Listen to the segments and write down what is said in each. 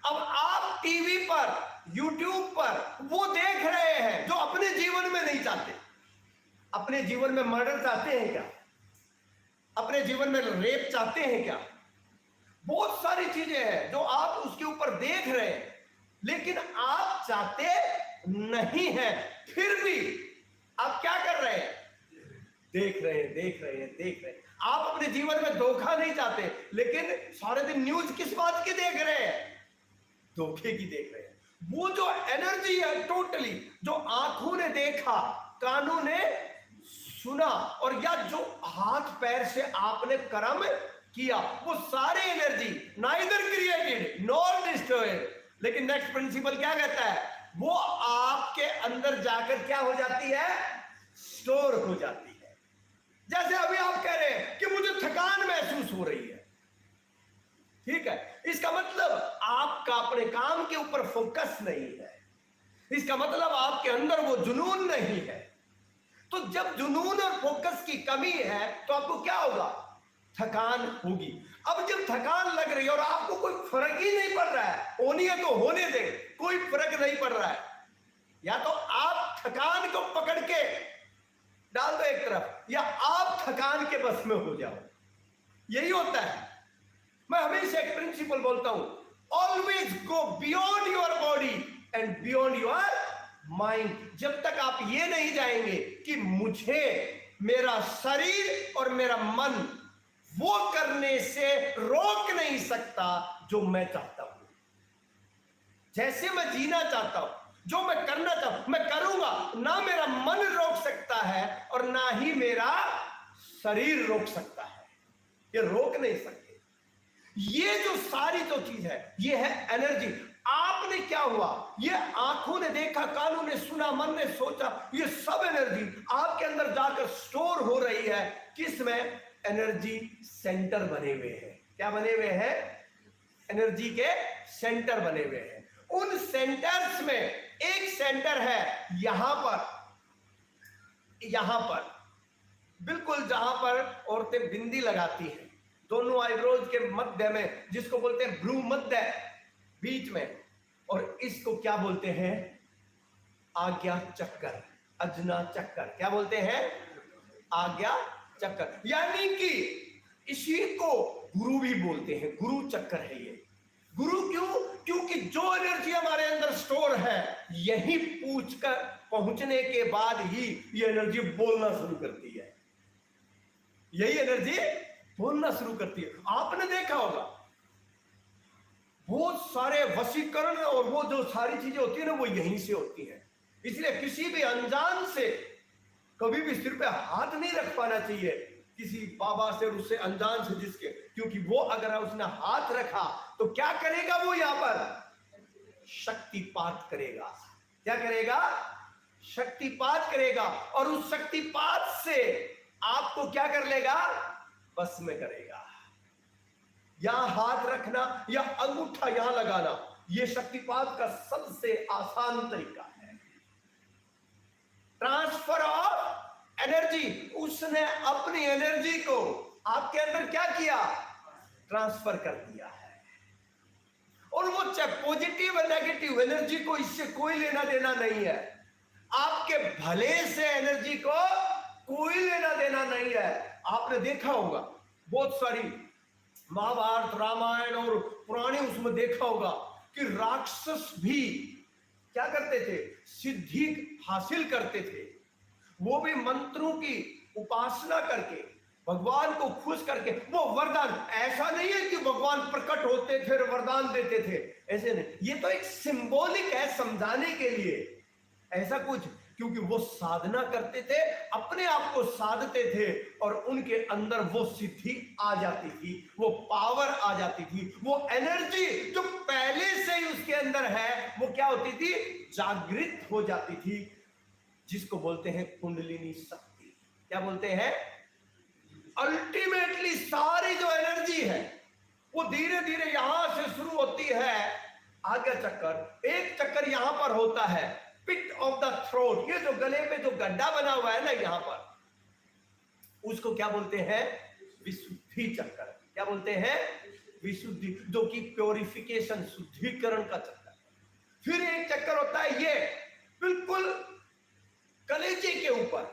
अब आप टीवी पर, यूट्यूब पर वो देख रहे हैं जो अपने जीवन में नहीं चाहते। अपने जीवन में मर्डर चाहते हैं क्या? अपने जीवन में रेप चाहते हैं क्या? बहुत सारी चीजें हैं जो आप उसके ऊपर देख रहे हैं, लेकिन आप चाहते नहीं हैं। फिर भी आप क्या कर रहे हैं? देख रहे हैं, देख रहे हैं, देख रहे हैं। आप अपने जीवन में धोखा नहीं चाहते, लेकिन सारे दिन न्यूज किस बात की देख रहे हैं? धोखे की देख रहे हैं। वो जो एनर्जी है टोटली, जो आंखों ने देखा, कानों ने सुना, और या जो हाथ पैर से आपने कर्म किया, वो सारे energy neither created nor destroyed. लेकिन नेक्स्ट प्रिंसिपल क्या कहता है? वो आपके अंदर जाकर क्या हो जाती है? स्टोर हो जाती है। जैसे अभी आप कह रहे हैं कि मुझे थकान महसूस हो रही है, ठीक है, इसका मतलब आपका अपने काम के ऊपर फोकस नहीं है। इसका मतलब आपके अंदर वो जुनून नहीं है। तो जब जुनून और फोकस की कमी है तो आपको क्या होगा? थकान होगी। अब जब थकान लग रही है और आपको कोई फर्क ही नहीं पड़ रहा है, होनी है तो होने दे, कोई फर्क नहीं पड़ रहा है, या तो आप थकान को पकड़ के डाल दो एक तरफ, या आप थकान के बस में हो जाओ। यही होता है। मैं हमेशा एक प्रिंसिपल बोलता हूं, always go beyond your body and beyond your mind. जब तक आप ये नहीं जाएंगे कि मुझे मेरा शरीर और मेरा मन वो करने से रोक नहीं सकता जो मैं चाहता हूं। जैसे मैं जीना चाहता हूं, जो मैं करना चाहता हूं, मैं करूंगा। ना मेरा मन रोक सकता है और ना ही मेरा शरीर रोक सकता है। ये रोक नहीं सकते। ये जो सारी जो चीज है, ये है एनर्जी। आपने क्या हुआ? ये आंखों ने देखा, कानों ने सुना, मन ने सोचा, ये सब एनर्जी आपके अंदर जाकर स्टोर हो रही है। किस में? एनर्जी सेंटर बने हुए हैं। क्या बने हुए हैं? एनर्जी के सेंटर बने हुए हैं। उन सेंटर्स में एक सेंटर है यहां पर बिल्कुल जहां पर औरतें बिंदी लगाती हैं, दोनों आईब्रोज के मध्य में, जिसको बोलते हैं भ्रू मध्य, बीच में। और इसको क्या बोलते हैं? आज्ञा चक्कर, अजना चक्कर। क्या बोलते हैं? आज्ञा चक्कर। यानी कि इसी को गुरु भी बोलते हैं। गुरु चक्कर है ये। गुरु क्यों? क्योंकि जो एनर्जी हमारे अंदर स्टोर है, यही पूछ कर पहुंचने के बाद ही ये एनर्जी बोलना शुरू करती है। यही एनर्जी बोलना शुरू करती है। आपने देखा होगा बहुत सारे वशीकरण और वो जो सारी चीजें होती है ना, वो यहीं से होती है। इसलिए किसी भी अनजान से कभी भी सिर पे हाथ नहीं रख पाना चाहिए, किसी बाबा से, उससे अनजान से जिसके, क्योंकि वो अगर उसने हाथ रखा तो क्या करेगा? वो यहां पर शक्तिपात करेगा। क्या करेगा? शक्तिपात करेगा। और उस शक्तिपात से आपको क्या कर लेगा? बस में करेगा। यहां हाथ रखना या अंगूठा यहां लगाना, यह शक्तिपात का सबसे आसान तरीका है। Transfer of energy. उसने अपनी एनर्जी को आपके अंदर क्या किया? ट्रांसफर कर दिया है। और वो चाहे पॉजिटिव या नेगेटिव एनर्जी को इससे कोई लेना देना नहीं है। आपके भले से एनर्जी को कोई लेना देना नहीं है। आपने देखा होगा बहुत सारी महाभारत, रामायण और पुराने उसमें देखा होगा कि राक्षस भी क्या करते थे? सिद्धि हासिल करते थे। वो भी मंत्रों की उपासना करके, भगवान को खुश करके वो वरदान। ऐसा नहीं है कि भगवान प्रकट होते थे और वरदान देते थे, ऐसे नहीं। ये तो एक सिंबॉलिक है, समझाने के लिए ऐसा कुछ। क्योंकि वो साधना करते थे, अपने आप को साधते थे, और उनके अंदर वो सिद्धि आ जाती थी, वो पावर आ जाती थी, वो एनर्जी जो पहले से ही उसके अंदर है, वो क्या होती थी? जागृत हो जाती थी, जिसको बोलते हैं कुंडलिनी शक्ति। क्या बोलते हैं? अल्टीमेटली सारी जो एनर्जी है वो धीरे धीरे यहां से शुरू होती है। आगे चक्कर, एक चक्कर यहां पर होता है, पिट ऑफ द थ्रोट। ये जो गले में जो गड्ढा बना हुआ है ना यहां पर, उसको क्या बोलते हैं? विशुद्धि चक्कर। क्या बोलते हैं? विशुद्धि, जो कि प्योरिफिकेशन, शुद्धिकरण का चक्कर। फिर एक चक्कर होता है ये बिल्कुल कलेजे के ऊपर,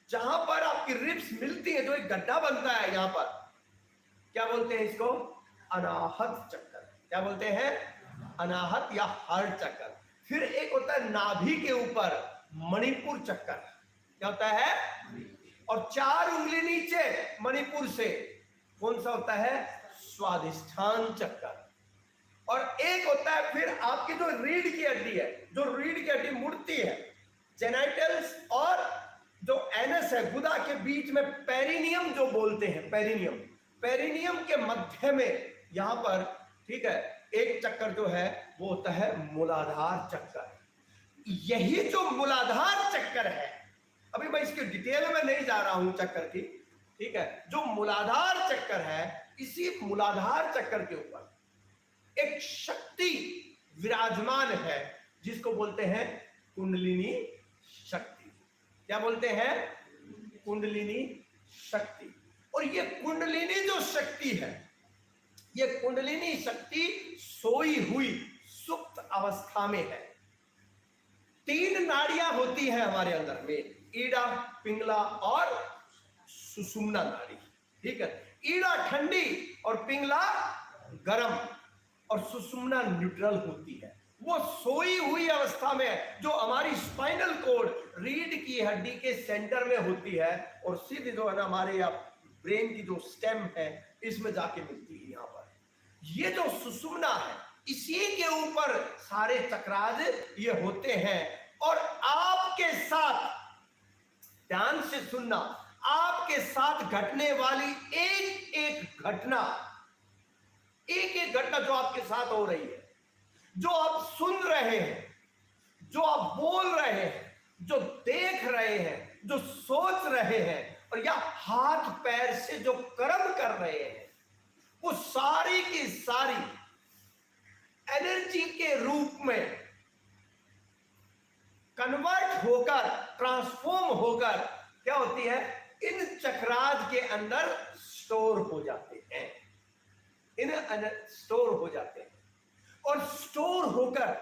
जहां पर आपकी रिब्स मिलती है, जो एक गड्ढा बनता है यहां पर, क्या बोलते हैं इसको? अनाहत चक्कर। क्या बोलते हैं? अनाहत या हार्ट चक्कर। फिर एक होता है नाभि के ऊपर मणिपुर चक्कर। क्या होता है? और 4 उंगली नीचे मणिपुर से कौन सा होता है? स्वादिष्ठान चक्कर। और एक होता है फिर आपकी जो रीढ़ की हड्डी है, जो रीढ़ की हड्डी मुड़ती है, जेनाइटल्स और जो एनस है, गुदा के बीच में पेरिनियम जो बोलते हैं, पेरिनियम, पेरिनियम के मध्य में यहां पर, ठीक है, एक चक्कर जो है वो होता है मूलाधार चक्कर। यही जो मूलाधार चक्कर है, अभी मैं इसकी डिटेल में नहीं जा रहा हूं चक्कर की, ठीक है, जो मूलाधार चक्कर है, इसी मूलाधार चक्कर के ऊपर एक शक्ति विराजमान है, जिसको बोलते हैं कुंडलिनी शक्ति। क्या बोलते हैं? कुंडलिनी शक्ति। और ये कुंडलिनी जो शक्ति है, ये कुंडलिनी शक्ति सोई हुई सुप्त अवस्था में है। 3 नाड़ियां होती हैं हमारे अंदर में, ईड़ा, पिंगला और सुषुम्ना नाड़ी। ठीक है, ईड़ा ठंडी और पिंगला गर्म और सुषुम्ना न्यूट्रल होती है। वो सोई हुई अवस्था में, जो हमारी स्पाइनल कोड, रीढ़ की हड्डी के सेंटर में होती है, और सीधे जो है ना हमारे ब्रेन की जो स्टेम है, इसमें जाके मिलती है। यहाँ पर ये जो सुषुम्ना है, इसी के ऊपर सारे चक्राज ये होते हैं। और आपके साथ, ध्यान से सुनना, आपके साथ घटने वाली एक एक घटना, एक एक घटना जो आपके साथ हो रही है, जो आप सुन रहे हैं, जो आप बोल रहे हैं, जो देख रहे हैं, जो सोच रहे हैं, और या हाथ पैर से जो कर्म कर रहे हैं, वो सारी की सारी एनर्जी के रूप में कन्वर्ट होकर, ट्रांसफॉर्म होकर क्या होती है? इन चक्राज के अंदर स्टोर हो जाते हैं, स्टोर हो जाते हैं। और स्टोर होकर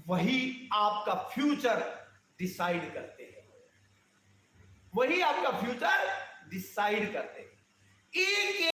वही आपका फ्यूचर डिसाइड करते हैं, वही आपका फ्यूचर डिसाइड करते हैं। एक